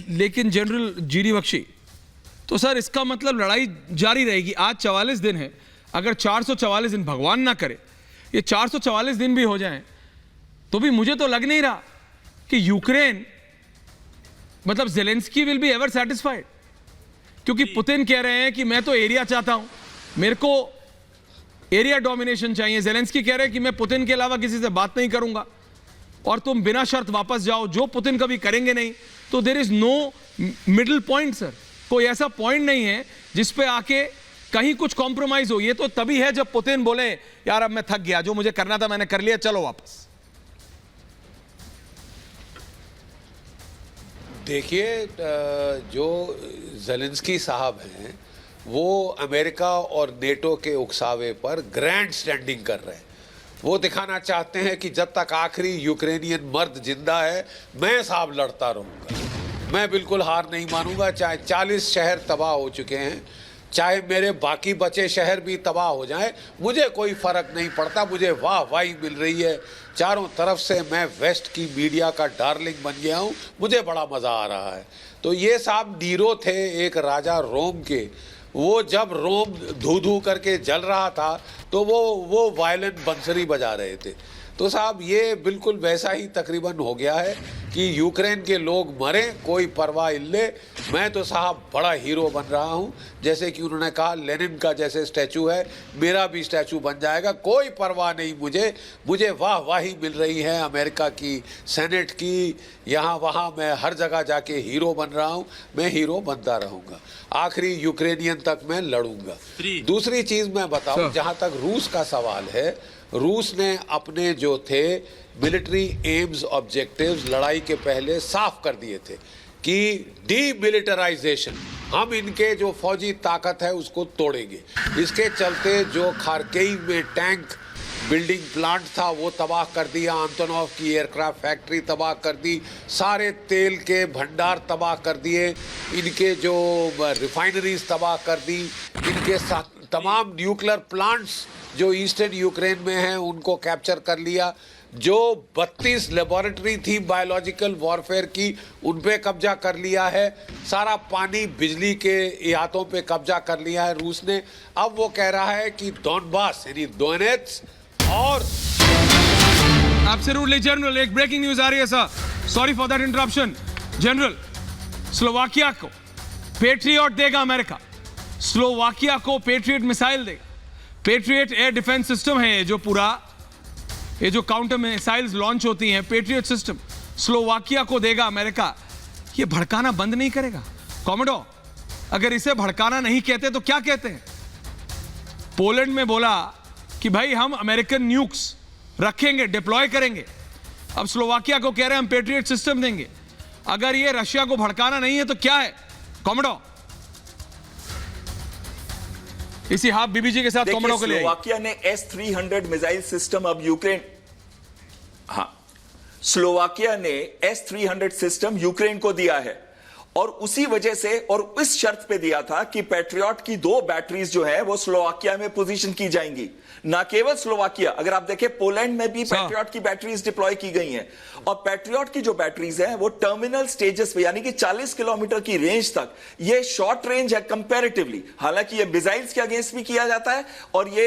लेकिन general GD Bakshi, तो sir इसका मतलब लड़ाई जारी रहेगी। आज 44 दिन है, अगर 444 दिन भगवान ना करे ये 444 दिन भी हो जाएं, तो भी मुझे तो लग नहीं रहा कि यूक्रेन मतलब Zelensky will be ever satisfied, क्योंकि पुतिन कह रहे हैं कि मैं तो एरिया चाहता हूं, मेरे को एरिया डोमिनेशन चाहिए। जेलेंस्की कह रहे हैं कि मैं पुतिन के अलावा किसी से बात नहीं करूंगा और तुम बिना शर्त वापस जाओ, जो पुतिन कभी करेंगे नहीं। तो there is no middle point sir, कोई ऐसा पॉइंट नहीं है जिस पे आके कहीं कुछ कॉम्प्रोमाइज हो। ये तो तभी है जब पुतिन बोले यार अब मैं थक गया, जो मुझे करना था मैंने कर लिया, चलो वापस। देखिए, जो जेलेंस्की साहब हैं वो अमेरिका और नेटो के उकसावे पर ग्रैंड स्टैंडिंग कर रहे हैं। वो दिखाना चाहते हैं कि जब तक आखिरी यूक्रेनियन मर्द जिंदा है मैं साहब लड़ता रहूंगा, मैं बिल्कुल हार नहीं मानूंगा। चाहे 40 शहर तबाह हो चुके हैं, चाहे मेरे बाकी बचे शहर भी तबाह हो जाएं, मुझे कोई फर्क नहीं पड़ता। मुझे वाहवाही मिल रही है चारों तरफ से, मैं वेस्ट की मीडिया का डार्लिंग बन गया हूं, मुझे बड़ा मजा आ रहा है। तो ये साहब नीरो थे, एक राजा रोम के। वो जब रोम धू धू करके जल रहा था तो वो वायलिन बंसरी बजा रहे थे। तो साहब ये बिल्कुल वैसा ही तकरीबन हो गया है कि यूक्रेन के लोग मरें कोई परवाह इल्ले, मैं तो साहब बड़ा हीरो बन रहा हूं। जैसे कि उन्होंने कहा लेनिन का जैसे स्टैचू है मेरा भी स्टैचू बन जाएगा, कोई परवाह नहीं मुझे वाहवाही मिल रही है अमेरिका की, सेनेट की, यहाँ वहाँ मैं हर जगह जाके हीरो बन रहा हूँ। मैं हीरो बनता रहूँगा, आखिरी यूक्रेनियन तक मैं लड़ूंगा। दूसरी चीज़ मैं बताऊँ, जहाँ तक रूस का सवाल है, रूस ने अपने जो थे मिलिट्री एम्स ऑब्जेक्टिव्स लड़ाई के पहले साफ कर दिए थे कि डीमिलिटराइजेशन, हम इनके जो फौजी ताकत है उसको तोड़ेंगे। इसके चलते जो खारकेई में टैंक बिल्डिंग प्लांट था वो तबाह कर दिया, आंतोनोव की एयरक्राफ्ट फैक्ट्री तबाह कर दी, सारे तेल के भंडार तबाह कर दिए, इनके जो रिफाइनरीज तबाह कर दी, इनके तमाम न्यूक्लियर प्लांट्स जो ईस्टर्न यूक्रेन में हैं उनको कैप्चर कर लिया, जो 32 लेबोरेटरी थी बायोलॉजिकल वॉरफेयर की उन पे कब्जा कर लिया है, सारा पानी बिजली के इहातों पे कब्जा कर लिया है रूस ने। अब वो कह रहा है कि डोनबास यानी दोनेत्स और एब्सोल्युटली जनरल, एक ब्रेकिंग न्यूज आ रही है sir, sorry for that interruption. General, Slovakia को पेट्रियट देगा अमेरिका, स्लोवाकिया को पेट्रियट मिसाइल देगा। पेट्रियट एयर डिफेंस सिस्टम है जो पूरा, ये जो काउंटर मिसाइल्स लॉन्च होती हैं, पेट्रियट सिस्टम स्लोवाकिया को देगा अमेरिका। ये भड़काना बंद नहीं करेगा कॉमोडो, अगर इसे भड़काना नहीं कहते तो क्या कहते हैं? पोलैंड में बोला कि भाई हम अमेरिकन न्यूक्स रखेंगे, डिप्लॉय करेंगे। अब स्लोवाकिया को कह रहे हैं हम पेट्रियट सिस्टम देंगे। अगर ये रशिया को भड़काना नहीं है तो क्या है कॉमोडो? इसी हाफ बीबीजी के साथ कॉमोडो के लिए स्लोवाकिया ने S-300 मिसाइल सिस्टम अब यूक्रेन, हाँ, स्लोवाकिया ने S-300 सिस्टम यूक्रेन को दिया है और उसी वजह से और इस शर्त पे दिया था कि पैट्रियट की 2 बैटरीज जो है वो स्लोवाकिया में पोजीशन की जाएंगी। ना केवल स्लोवाकिया, अगर आप देखें पोलैंड में भी पैट्रियट की बैटरीज डिप्लॉय की गई हैं और पैट्रियट की जो बैटरीज हैं वो टर्मिनल स्टेजेस पे यानी कि 40 किलोमीटर की रेंज तक, ये शॉर्ट रेंज है कंपैरेटिवली। हालांकि ये मिसाइल्स के अगेंस्ट भी किया जाता है और ये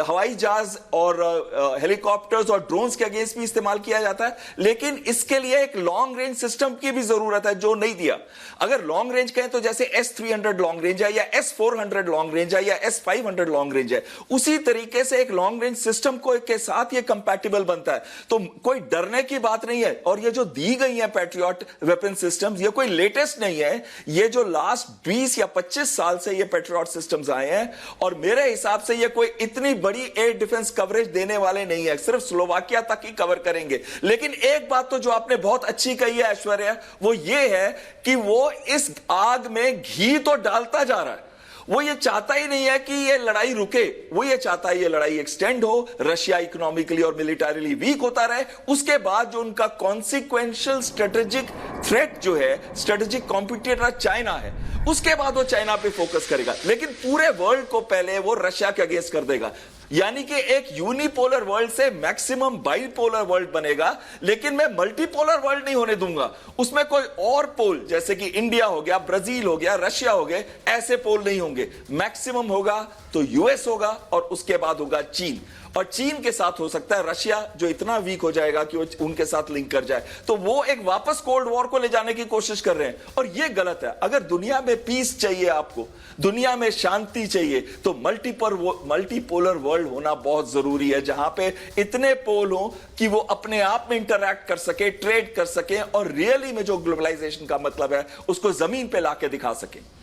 हवाई जहाज और हेलीकॉप्टर्स और ड्रोन्स के अगेंस्ट भी इस्तेमाल किया जाता है, लेकिन इसके लिए एक लॉन्ग रेंज सिस्टम की भी जरूरत है जो नहीं दिया। अगर लॉन्ग रेंज कहें तो जैसे S-300 लॉन्ग रेंज है या S-400 लॉन्ग रेंज है या S-500 लॉन्ग रेंज है, उसी तरीके से एक लॉन्ग रेंज सिस्टम को के साथ ये कंपैटिबल बनता है। तो कोई डरने की बात नहीं है। और ये जो दी गई है पैट्रियट वेपन सिस्टम्स, ये कोई लेटेस्ट नहीं है, ये जो लास्ट 20 या 25 साल से ये पैट्रियट सिस्टम्स आए हैं और मेरे हिसाब से ये कोई इतनी बड़ी एयर डिफेंस कवरेज देने वाले नहीं है, सिर्फ स्लोवाकिया तक ही कवर करेंगे। लेकिन एक बात तो जो आपने बहुत अच्छी कही है ऐश्वर्या, वो ये है कि वो इस आग में घी तो डालता जा रहा है। वो ये चाहता ही नहीं है कि ये लड़ाई रुके, वो ये चाहता है ये लड़ाई एक्सटेंड हो, रशिया इकोनॉमिकली और मिलिटरीली वीक होता रहे, उसके बाद जो उनका कॉन्सिक्वेंशियल स्ट्रेटेजिक थ्रेट जो है, स्ट्रेटेजिक कॉम्पिटिटर चाइना है, उसके बाद वो चाइना पे फोकस करेगा। लेकिन पूरे वर्ल्ड को पहले वो रशिया के अगेंस्ट कर देगा। यानी कि एक यूनिपोलर वर्ल्ड से मैक्सिमम बाइपोलर वर्ल्ड बनेगा, लेकिन मैं मल्टीपोलर वर्ल्ड नहीं होने दूंगा। उसमें कोई और पोल जैसे कि इंडिया हो गया, ब्राजील हो गया, रशिया हो गए, ऐसे पोल नहीं होंगे। मैक्सिमम होगा तो यूएस होगा और उसके बाद होगा चीन, और चीन के साथ हो सकता है रशिया, जो इतना वीक हो जाएगा कि वो उनके साथ लिंक कर जाए। तो वो एक वापस कोल्ड वॉर को ले जाने की कोशिश कर रहे हैं, और ये गलत है। अगर दुनिया में पीस चाहिए, आपको दुनिया में शांति चाहिए, तो मल्टीपोलर वर्ल्ड होना बहुत जरूरी है, जहां पे इतने पोल हो कि वो अपने आप में इंटरैक्ट कर सके, ट्रेड कर सके, और रियली में जो ग्लोबलाइजेशन का मतलब है उसको जमीन पे लाके दिखा सके।